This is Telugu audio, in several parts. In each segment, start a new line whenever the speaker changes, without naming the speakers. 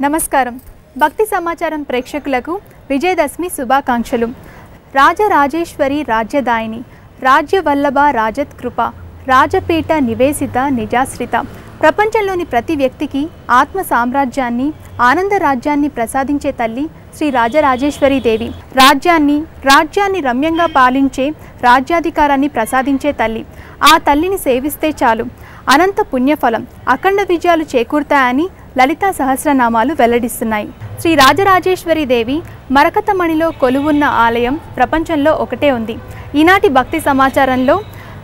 నమస్కారం. భక్తి సమాచారం ప్రేక్షకులకు విజయదశమి శుభాకాంక్షలు. రాజరాజేశ్వరి రాజ్యదాయిని, రాజ్యవల్లభ రాజత్కృప, రాజపీఠ నివేశిత నిజాశ్రిత. ప్రపంచంలోని ప్రతి వ్యక్తికి ఆత్మ సామ్రాజ్యాన్ని, ఆనంద రాజ్యాన్ని ప్రసాదించే తల్లి శ్రీ రాజరాజేశ్వరి దేవి. రాజ్యాన్ని రమ్యంగా పాలించే రాజ్యాధికారాన్ని ప్రసాదించే తల్లి. ఆ తల్లిని సేవిస్తే చాలు అనంత పుణ్యఫలం, అఖండ విజయాలు చేకూరుతాయని లలితా సహస్రనామాలు వెల్లడిస్తున్నాయి. శ్రీ రాజరాజేశ్వరి దేవి మరకతమణిలో కొలువున్న ఆలయం ప్రపంచంలో ఒకటే ఉంది. ఈనాటి భక్తి సమాచారంలో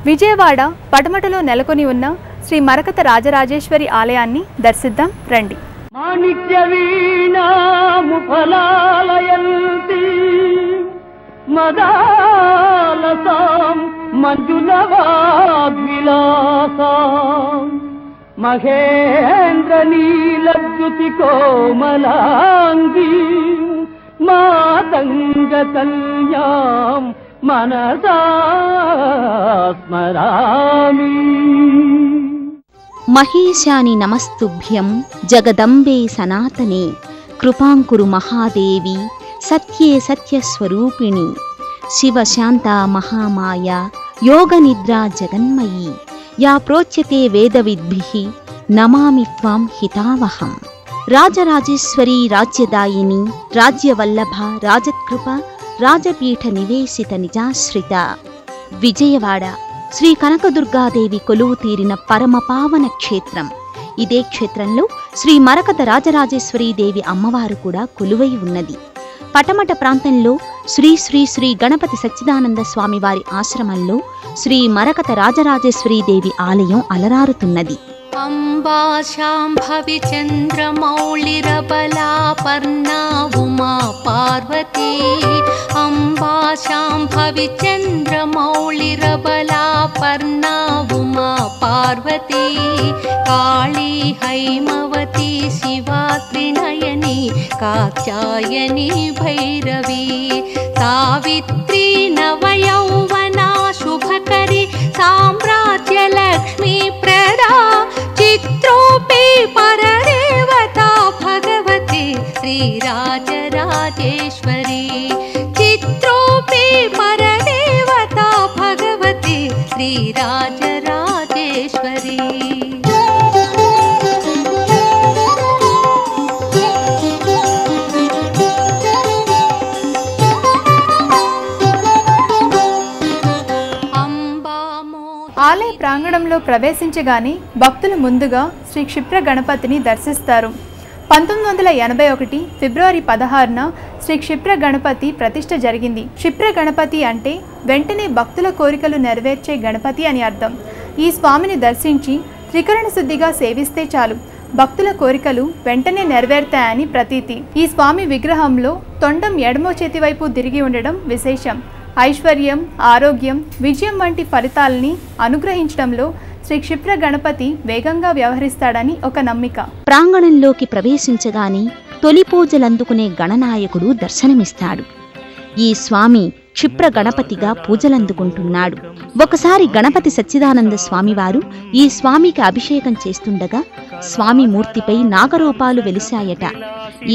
విజయవాడ పటమటలో నెలకొని ఉన్న శ్రీ మరకత రాజరాజేశ్వరి ఆలయాన్ని దర్శిద్దాం రండి.
మాణిక్య వీణాము ఫలాలయంతి మదాలసాం మంజులవాగ్విలాసాం మహేంద్ర నీలద్యుతి కోమలాంగి మాతంగ కళ్యాం మనసా స్మరామి.
మహేశాని నమస్తుభ్యం జగదంబే సనాతనే కృపాంకురు మహాదేవి సత్యే సత్యస్వరూపిణి శివశాంత మహామాయ యోగ నిద్రా జగన్మయీ యా ప్రోచ్యతే వేదవిద్భిః నమామి త్వాం హితావహం. రాజరాజేశ్వరి రాజ్యదాయిని, రాజ్యవల్లభ రాజత్కృప, రాజపీఠ నివేశిత నిజాశ్రిత. విజయవాడ శ్రీ కనకదుర్గాదేవి కొలువు తీరిన పరమపావన క్షేత్రం. ఇదే క్షేత్రంలో శ్రీ మరకత రాజరాజేశ్వరీదేవి అమ్మవారు కూడా కొలువై ఉన్నది. పటమట ప్రాంతంలో శ్రీ శ్రీ శ్రీ గణపతి సచ్చిదానంద స్వామివారి ఆశ్రమంలో శ్రీ మరకత రాజరాజేశ్వరీదేవి ఆలయం అలరారుతున్నది.
అంబా శాంభవి చంద్రమౌళిరబలా పర్ణా ఉమా పార్వతీ. అంబా శాంభవి చంద్రమౌళిరబలా పర్ణా ఉమా పార్వతీ. కాళీ హైమవతి శివా త్రినయని కాత్యాయని భైరవీ. సావిత్రీ నవయౌవనా శుభకరి సామ్రాజ్య లక్ష్మీ ప్రదా. చిత్రూపీ పరదేవతా భగవతి శ్రీ రాజరాజేశ్వరి. చిత్రూపీ పరదేవతా భగవతి శ్రీ రాజరాజేశ్వరి.
ఆలయ ప్రాంగణంలో ప్రవేశించగానే భక్తులు ముందుగా శ్రీ క్షిప్ర గణపతిని దర్శిస్తారు. 1981 ఫిబ్రవరి 16న శ్రీ క్షిప్ర గణపతి ప్రతిష్ఠ జరిగింది. క్షిప్ర గణపతి అంటే వెంటనే భక్తుల కోరికలు నెరవేర్చే గణపతి అని అర్థం. ఈ స్వామిని దర్శించి త్రికరణ శుద్ధిగా సేవిస్తే చాలు భక్తుల కోరికలు వెంటనే నెరవేరుతాయని ప్రతీతి. ఈ స్వామి విగ్రహంలో తొండం ఎడమో చేతి వైపు తిరిగి ఉండడం విశేషం. ఐశ్వర్యం, ఆరోగ్యం, విజయం వంటి ఫలితాలని అనుగ్రహించడంలో శ్రీ క్షిప్ర గణపతి వేగంగా వ్యవహరిస్తాడని ఒక నమ్మిక.
ప్రాంగణంలోకి ప్రవేశించగానే తొలి పూజలందుకునే గణనాయకుడు దర్శనమిస్తాడు. ఈ స్వామి క్షిప్ర గణపతిగా పూజలందుకుంటున్నాడు. ఒకసారి గణపతి సచ్చిదానంద స్వామివారు ఈ స్వామికి అభిషేకం చేస్తుండగా స్వామి మూర్తిపై నాగరూపాలు వెలిశాయట.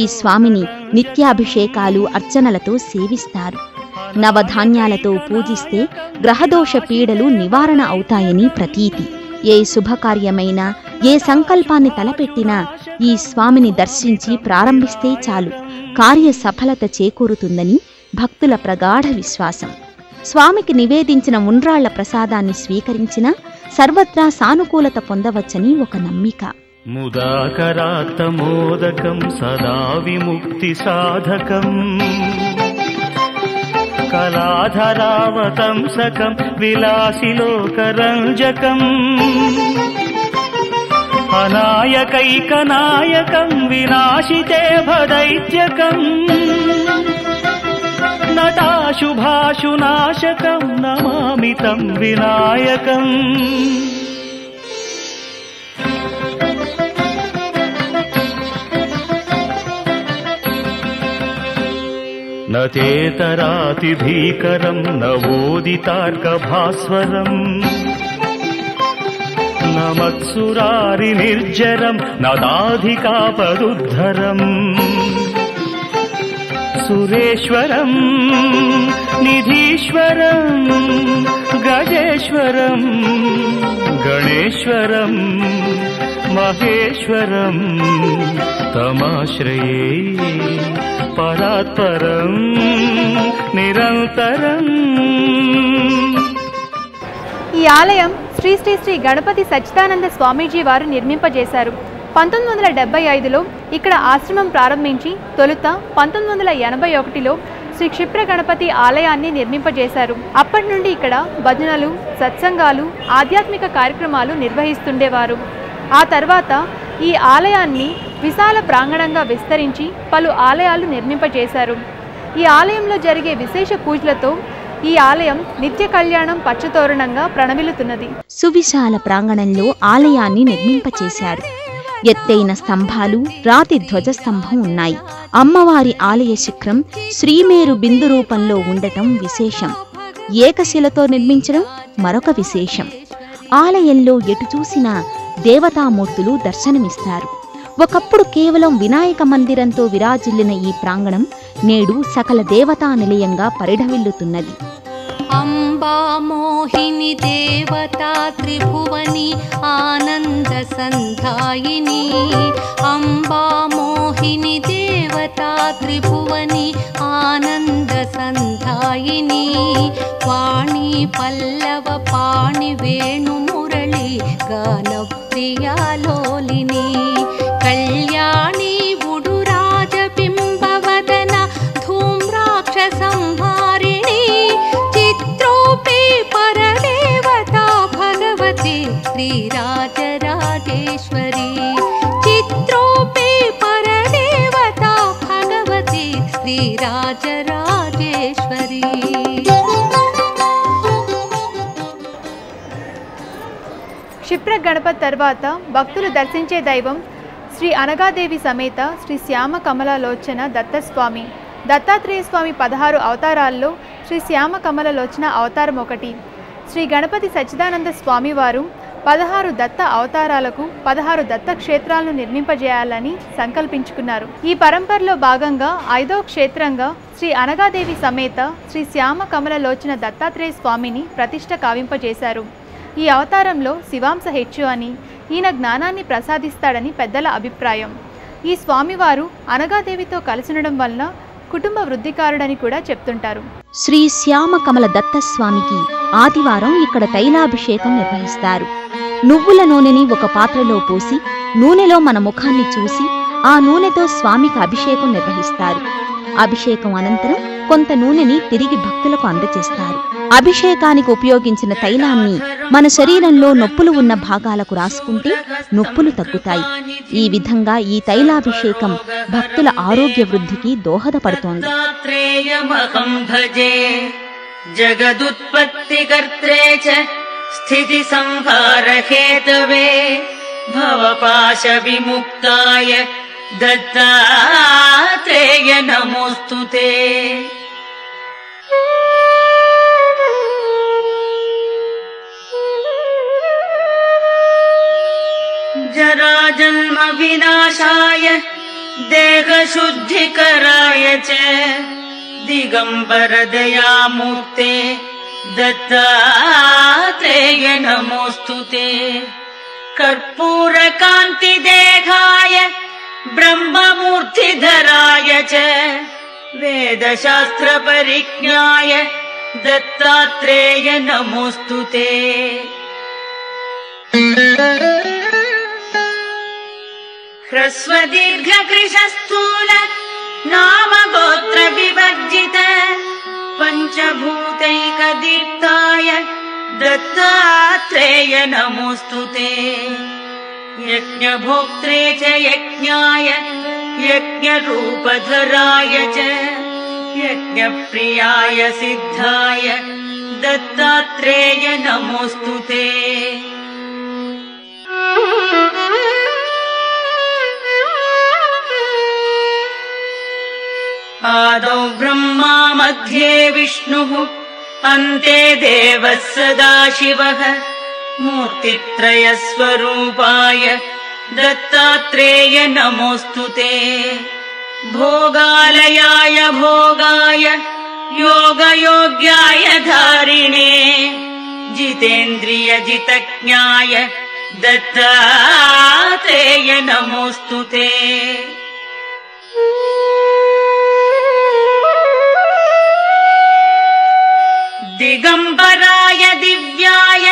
ఈ స్వామిని నిత్యాభిషేకాలు, అర్చనలతో సేవిస్తారు. నవధాన్యాలతో పూజిస్తే గ్రహదోష పీడలు నివారణ అవుతాయని ప్రతీతి. ఏ శుభకార్యమైనా, ఏ సంకల్పాన్ని తలపెట్టినా ఈ స్వామిని దర్శించి ప్రారంభిస్తే చాలు కార్య సఫలత చేకూరుతుందని భక్తుల ప్రగాఢ విశ్వాసం. స్వామికి నివేదించిన ఉండ్రాళ్ల ప్రసాదాన్ని స్వీకరించిన సర్వత్రా సానుకూలత పొందవచ్చని ఒక నమ్మిక.
ముదాకరాత్తమోదకం సదా విముక్తి సాధకం కళాధరావతంసకం విలాసిలోకరంజకం అనాయకైకనాయకం వినాశితే భదైత్యకం నటాశుభాశునాశకం నమామి తం వినాయకం. నతేతరాతిభీకరం నవోదితార్కభాస్వరం మత్సురారి నిర్జరం నదాధికాపదుద్ధరం సురేశ్వరం నిధీశ్వరం గజేశ్వరం గణేశ్వరం మహేశ్వరం తమాశ్రయే పరాత్పరం నిరంతరం.
ఈ ఆలయం శ్రీ శ్రీ శ్రీ గణపతి సచ్చిదానంద స్వామీజీ వారు నిర్మింపజేశారు. 1975లో ఇక్కడ ఆశ్రమం ప్రారంభించి తొలుత 1981లో శ్రీ క్షిప్ర గణపతి ఆలయాన్ని నిర్మింపజేశారు. అప్పటి నుండి ఇక్కడ భజనలు, సత్సంగాలు, ఆధ్యాత్మిక కార్యక్రమాలు నిర్వహిస్తుండేవారు. ఆ తర్వాత ఈ ఆలయాన్ని విశాల ప్రాంగణంగా విస్తరించి పలు ఆలయాలు నిర్మింపజేశారు. ఈ ఆలయంలో జరిగే విశేష పూజలతో ఈ ఆలయం నిత్య కళ్యాణం పచ్చతోరణంగా ప్రణమిల్లుతున్నది.
సువిశాల ప్రాంగణంలో ఆలయాన్ని నిర్మింపచేశారు. ఎత్తైన స్తంభాలు, రాతి ధ్వజస్తంభం ఉన్నాయి. అమ్మవారి ఆలయ శిఖరం శ్రీమేరు బిందు రూపంలో ఉండటం విశేషం. ఏకశిలతో నిర్మించడం మరొక విశేషం. ఆలయంలో ఎటు చూసినా దేవతామూర్తులు దర్శనమిస్తారు. ఒకప్పుడు కేవలం వినాయక మందిరంతో విరాజిల్లిన ఈ ప్రాంగణం నేడు సకల దేవతా నిలయంగా పరిఢవిల్లుతున్నది.
అంబా మోహిని దేవతా త్రిభువని ఆనంద సంధాయిని. అంబా మోహిని దేవతా త్రిభువని ఆనంద సంధాయిని. వాణి పల్లవ పాణి వేణు మురళి గాన ప్రియాలోలిని. కళ్యాణి ఉడురాజ బింబవదన ధూమ్రాక్ష సంహారిణి. చిత్రూపే పరదేవతా భగవతి శ్రీరాజరాజేశ్వరి. చిత్రూపే పరదేవతా భగవతి శ్రీరాజరాజేశ్వరి.
క్షిప్ర గణపతి తర్వాత భక్తులు దర్శించే దైవం శ్రీ అనగాదేవి సమేత శ్రీ శ్యామ కమలలోచన దత్తస్వామి. దత్తాత్రేయ స్వామి 16 అవతారాల్లో శ్రీ శ్యామ కమలలోచన అవతారం ఒకటి. శ్రీ గణపతి సచ్చిదానంద స్వామివారు 16 దత్త అవతారాలకు 16 దత్త క్షేత్రాలను నిర్మింపజేయాలని సంకల్పించుకున్నారు. ఈ పరంపరలో భాగంగా 5వ క్షేత్రంగా శ్రీ అనగాదేవి సమేత శ్రీ శ్యామ కమలలోచన దత్తాత్రేయ స్వామిని ప్రతిష్ఠ కావింపజేశారు. ఈ అవతారంలో శివాంశ హెచ్చు అని, ఈయన జ్ఞానాన్ని ప్రసాదిస్తాడని పెద్దల అభిప్రాయం. ఈ స్వామివారు అనగాదేవితో కలిసినడం వలన కుటుంబ వృద్ధికారుడని కూడా చెప్తుంటారు.
శ్రీ శ్యామ కమల దత్తస్వామికి ఆదివారం ఇక్కడ తైలాభిషేకం నిర్వహిస్తారు. నువ్వుల నూనెని ఒక పాత్రలో పోసి నూనెలో మన ముఖాన్ని చూసి ఆ నూనెతో స్వామికి అభిషేకం నిర్వహిస్తారు. అభిషేకం అనంతరం కొంత నూనెని తిరిగి భక్తులకు అందజేస్తారు. అభిషేకానికి ఉపయోగించిన తైలాన్ని మన శరీరంలో నొప్పులు ఉన్న భాగాలకు రాసుకుంటే నొప్పులు తగ్గుతాయి. ఈ విధంగా ఈ తైలాభిషేకం భక్తుల ఆరోగ్య వృద్ధికి దోహదపడుతోంది.
జగదుత్పత్తికర్త్రే చ స్థితి సంహార హేతవే భవపాశ విముక్తాయ దత్తాత్రేయ నమోస్తుతే. జరాజన్మ వినాశాయ దేహశుద్ధికరాయ చ దిగంబర దయామూర్తే దత్తాత్రేయ నమోస్తుతే. కర్పూర కాంతి దేహాయ బ్రహ్మమూర్తిధరాయ చ వేదశాస్త్ర పరిజ్ఞాయ దత్తాత్రేయ నమోస్తుతే. హ్రస్వ దీర్ఘ కృశ స్థూల నామ గోత్ర వివర్జిత పంచభూతైక దీప్తాయ దత్తాత్రేయ నమోస్తుతే. యజ్ఞభోక్త్రే చ యజ్ఞాయ యజ్ఞరూపధరాయ చ యజ్ఞప్రియాయ సిద్ధాయ దత్తాత్రేయ నమోస్తుతే. ఆదౌ బ్రహ్మా మధ్యే విష్ణుః అంతే దేవః సదాశివః मूर्तित्रयस्वरूपाय दत्तात्रेय नमोऽस्तुते। भोगालयाय भोगाय योगयोग्याय धारिणे जितेन्द्रिय जितज्ञाय दत्तात्रेय नमोऽस्तुते। दिगंबराय दिव्याय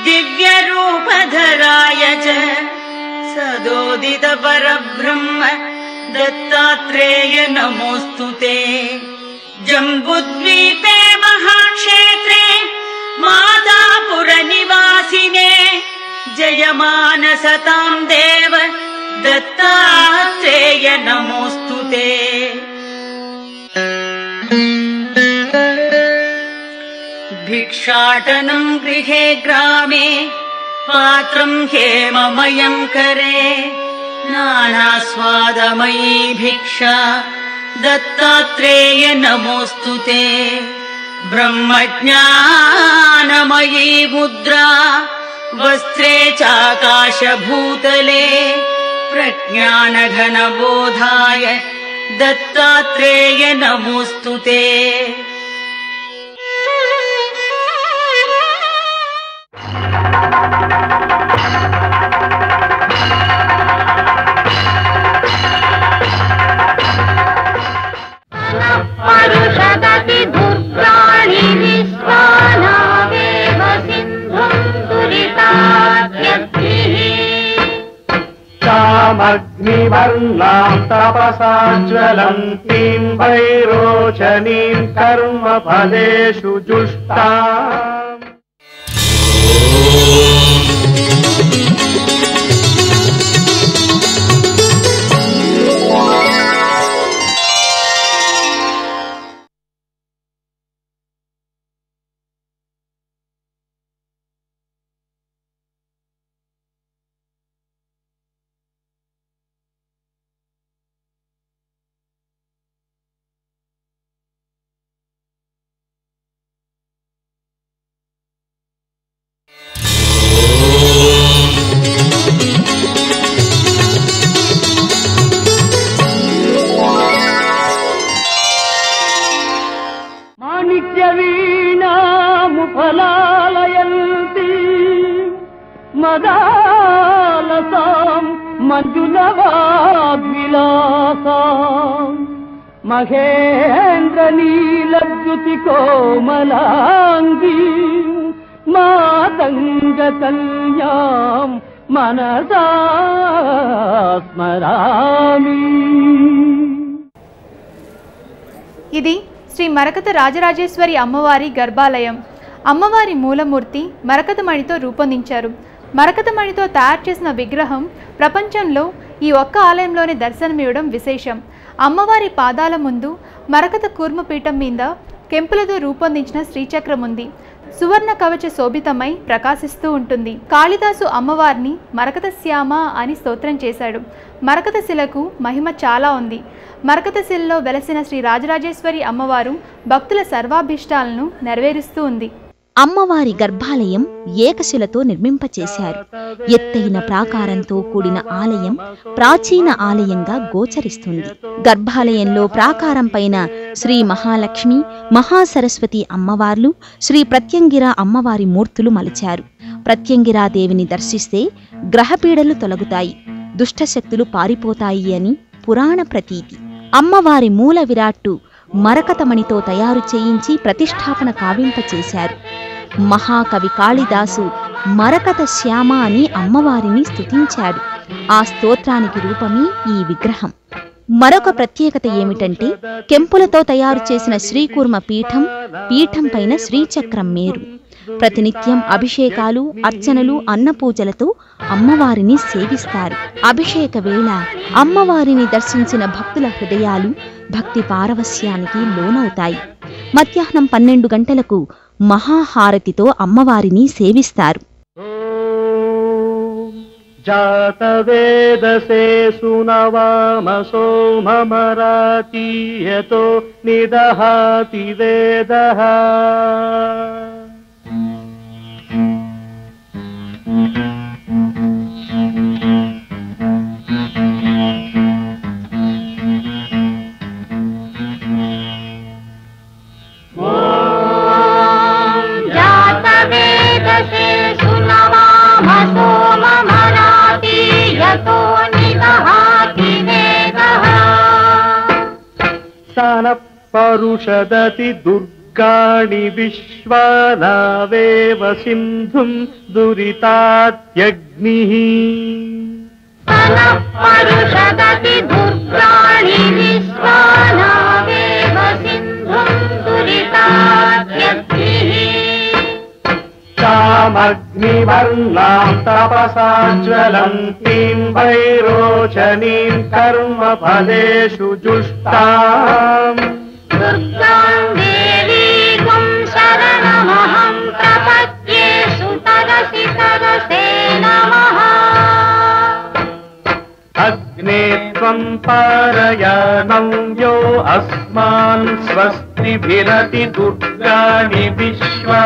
दिव्यरूपधराय च सदोदित परब्रह्म दत्तात्रेय नमोऽस्तुते। जम्बुद्वीपे महाक्षेत्रे मादापुरनिवासिने जयमानसतां देव दत्तात्रेय नमोऽस्तुते। भिक्षाटनं गृहे ग्रामे पात्रं हेममयं करे नानास्वादमयी भिक्षा दत्तात्रेय नमोऽस्तुते। ब्रह्मज्ञानमयी मुद्रा वस्त्रे चाकाशभूतले प्रज्ञानघनबोधाय दत्तात्रेय नमोऽस्तुते।
परुषदति दुर्गाणि विश्वानावेव सिन्धुं दुरितात्यग्निः
तामग्निवर्णां तपसा ज्वलन्तीं वैरोचनीं कर्मफलेषु जुष्टाम्।
ఫలాలయంతి మదాలసాం మంజులవాగ్విలాసాం మహేంద్ర నీలద్యుతి కోమలాంగీ మాతంగ కన్యాం మనసా స్మరామి.
ఇది శ్రీ మరకత రాజరాజేశ్వరి అమ్మవారి గర్భాలయం. అమ్మవారి మూలమూర్తి మరకతమణితో రూపొందించారు. మరకతమణితో తయారు చేసిన విగ్రహం ప్రపంచంలో ఈ ఒక్క ఆలయంలోనే దర్శనమివ్వడం విశేషం. అమ్మవారి పాదాల ముందు మరకత కూర్మపీఠం మీద కెంపులతో రూపొందించిన శ్రీచక్రం ఉంది. సువర్ణ కవచ శోభితమై ప్రకాశిస్తూ ఉంటుంది. కాళిదాసు అమ్మవారిని మరకత శ్యామ అని స్తోత్రం చేశాడు. మరకత శిలకు మహిమ చాలా ఉంది. మరకత శిలలో వెలసిన శ్రీ రాజరాజేశ్వరి అమ్మవారు భక్తుల సర్వాభిష్టాలను నెరవేరుస్తూ ఉంది.
అమ్మవారి గర్భాలయం ఏకశిలతో నిర్మింపచేశారు. ఎత్తైన ప్రాకారంతో కూడిన ఆలయం ప్రాచీన ఆలయంగా గోచరిస్తుంది. గర్భాలయంలో ప్రాకారం పైన శ్రీ మహాలక్ష్మి, మహాసరస్వతి అమ్మవార్లు, శ్రీ ప్రత్యంగిర అమ్మవారి మూర్తులు మలిచారు. ప్రత్యంగిరాదేవిని దర్శిస్తే గ్రహపీడలు తొలగుతాయి, దుష్టశక్తులు పారిపోతాయి అని పురాణ ప్రతీతి. అమ్మవారి మూల విరాట్టు మరకతమణితో తయారు చేయించి ప్రతిష్టాపన కావింపచేశారు. మహాకవి కాళిదాసు మరకత శ్యామ అని అమ్మవారిని స్తుతించాడు. ఆ స్తోత్రానికి రూపమే ఈ విగ్రహం. మరొక ప్రత్యేకత ఏమిటంటే కెంపులతో తయారు చేసిన శ్రీకూర్మ పీఠం, పీఠం పైన శ్రీచక్రం మేరు. ప్రతినిత్యం అభిషేకాలు, అర్చనలు, అన్నపూజలతో అమ్మవారిని సేవిస్తారు. అభిషేక వేళ అమ్మవారిని దర్శించిన భక్తుల హృదయాలు భక్తి పారవస్యానికి లోనవుతాయి. మధ్యాహ్నం 12 గంటలకు మహాహారతితో అమ్మవారిని సేవిస్తారు.
జాతవేదసే సునవామ సోమమరాతీయతో నిదహాతి వేదః
यतो निदहाति वेगः
सन परुषदति दुर्गाणि विश्वानावेव सिन्धुं दुरितात्यग्निः
सनः परुषदति दुर्गाणि विश्वानावेव सिन्धुं दुरितात्यग्निः
तामग्निवर्णां तपसा ज्वलन्तीं वैरोचनीं कर्मफलेषु जुष्टाम्
दुर्गां देवीं शरणमहं प्रपद्ये सुतरसि तरसे नमः
अग्ने त्वं पारयानं यो अस्मान् स्वस्तिभिरति दुर्गाणि विश्वा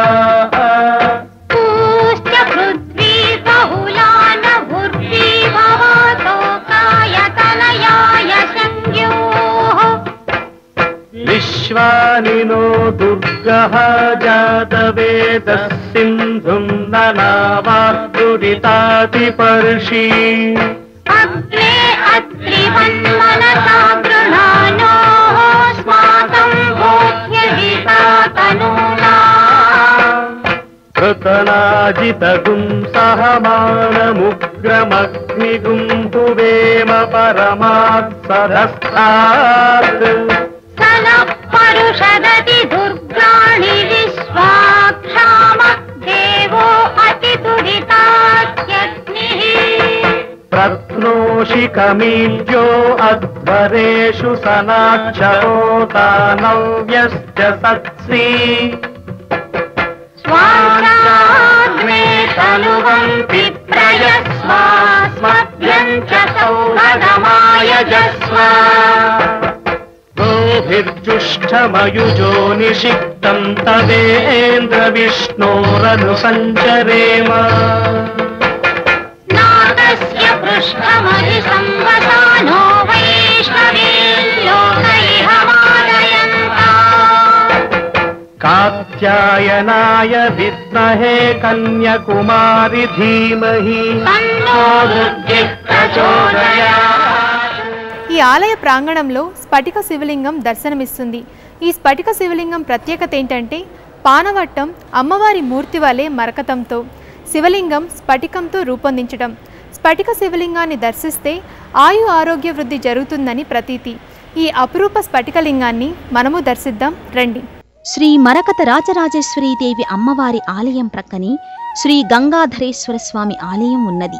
पूश्च पृथ्वी बहुलान भूर्वी भवतोकायतनयाय संज्ञोः
विश्वानि नो दुर्गः जातवेदः सिन्धुं ननावा दुरितातिपर्षि
अग्ने अत्रिवन्मनसा गृहाणोस्माकं भोज्यहिता तनूना
कृतनाजितगुं सहमानमुग्रमग्निगुं हुवेम परमात् सदस्तात्
सनः परुषदति दुर्गाणि विश्वाक्षाम देवो अतिदुरितात्यग्निः
प्रत्नोषि कमीड्यो अध्वरेषु सनाक्षरोतानव्यश्च सत्सी
स्वाग्ने तनुवं पिप्रयस्वास्मभ्यं च सौभगमायजस्व
गोभिर्जुष्टमयुजो निषिक्तं तदेन्द्रविष्णोरनुसञ्चरेम
नागस्य पृष्ठमधिसंवसानो वैष्णवीर्लोकैहमादयन्ता
कात्यायनाय विद्महे कन्याकुमारि धीमहि
तन्नो दुर्गिः प्रचोदयात्
ఈ ఆలయ ప్రాంగణంలో స్ఫటిక శివలింగం దర్శనమిస్తుంది. ఈ స్ఫటిక శివలింగం ప్రత్యేకత ఏంటంటే పానవట్టం అమ్మవారి మూర్తి వలె మరకతంతో శివలింగం స్ఫటికంతో రూపొందించడం. స్ఫటిక శివలింగాన్ని దర్శిస్తే ఆయు ఆరోగ్య వృద్ధి జరుగుతుందని ప్రతీతి. ఈ అపురూప స్ఫటికలింగాన్ని మనము దర్శిద్దాం రండి.
శ్రీ మరకత రాజరాజేశ్వరీదేవి అమ్మవారి ఆలయం ప్రక్కనే శ్రీ గంగాధరేశ్వర స్వామి ఆలయం ఉన్నది.